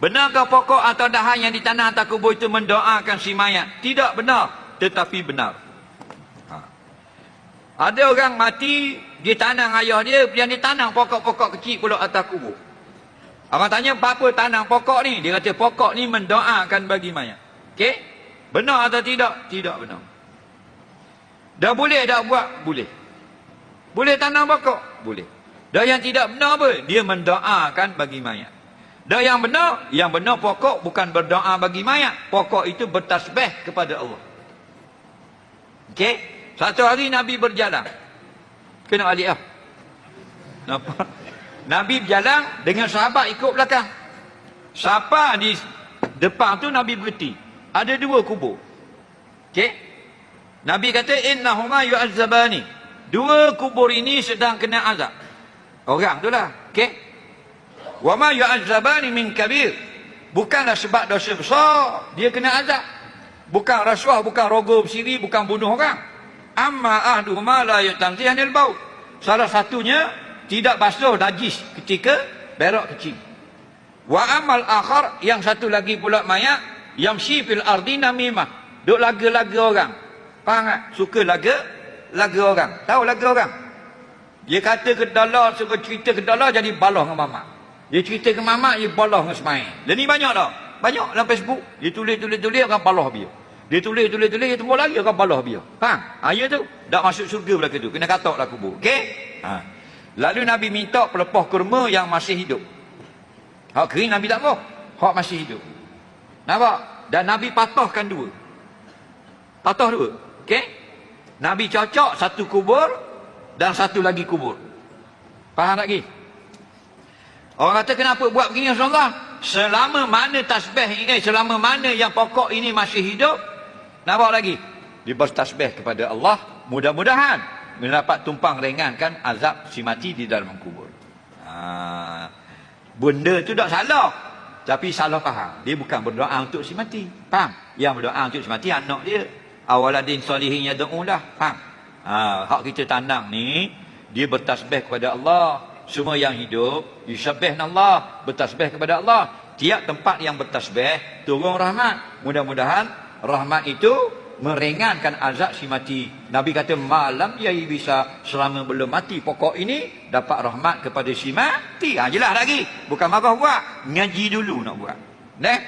Benarkah pokok atau dahan yang ditanam atas kubur itu mendoakan si mayat? Tidak benar, tetapi benar. Ada orang mati, dia tanam ayah dia, yang ditanam pokok-pokok kecil pula atas kubur. Orang tanya, apa tanam pokok ni? Dia kata, pokok ni mendoakan bagi mayat. Okey? Benar atau tidak? Tidak benar. Dah boleh dah buat? Boleh. Boleh tanam pokok? Boleh. Dah yang tidak benar apa? Dia mendoakan bagi mayat. Dah yang benar pokok bukan berdoa bagi mayat. Pokok itu bertasbih kepada Allah. Okey? Satu hari Nabi berjalan. Kena alik lah. Nampak? Nabi berjalan dengan sahabat ikut belakang. Siapa di depan tu Nabi berhenti. Ada dua kubur. Okey? Nabi kata, innahuma yu'azzabani. Dua kubur ini sedang kena azab. Orang tu lah. Okey? Wa ma yu'azzabani min kabir. Bukanlah sebab dosa besar dia kena azab. Bukan rasuah, bukan rogol bersiri, bukan bunuh orang. Amma ahduhuma la yutamzi anil bau. Salah satunya tidak basuh najis ketika berak kecil. Wa amal akhar, yang satu lagi pula mayat, yamshi fil ardi namimah. Duk laga-laga orang. Faham tak? Suka laga orang. Tahu laga orang? Dia kata ke dalam, suka cerita ke dalam, jadi balah dengan mamak. Dia cerita ke mamak, dia balah dengan semain. Dan ni banyak tak? Banyak dalam Facebook. Dia tulis, orang balah dia. Dia tulis, dia tunggu lagi, orang balah dia. Faham? Ya tu. Tak masuk surga belakang tu. Kena katak lah kubur. Okey? Lalu Nabi minta pelepah kurma yang masih hidup. Hak kering Nabi tak mau. Hak masih hidup. Nampak? Dan Nabi patahkan dua. Patah dua. Okey? Nabi cocok satu kubur dan satu lagi kubur. Faham tak lagi? Orang kata kenapa buat begini Rasulullah? Selama mana tasbih selama mana yang pokok ini masih hidup, nampak lagi? Dia bertasbih kepada Allah, mudah-mudahan mendapat tumpang ringankan azab si mati di dalam kubur. Benda tu tak salah, tapi salah faham. Dia bukan berdoa untuk si mati. Faham? Yang berdoa untuk si mati anak dia. Awaladin solihin yad'ulah. Faham? Hak kita tanam ni, dia bertasbih kepada Allah. Semua yang hidup yusabbihna Allah, bertasbih kepada Allah. Tiap tempat yang bertasbih turun rahmat. Mudah-mudahan rahmat itu meringankan azab si mati. Nabi kata malam yai bisa, selama belum mati pokok ini dapat rahmat kepada si mati. Jelas lagi. Bukan marah buat, ngaji dulu nak buat. Neh.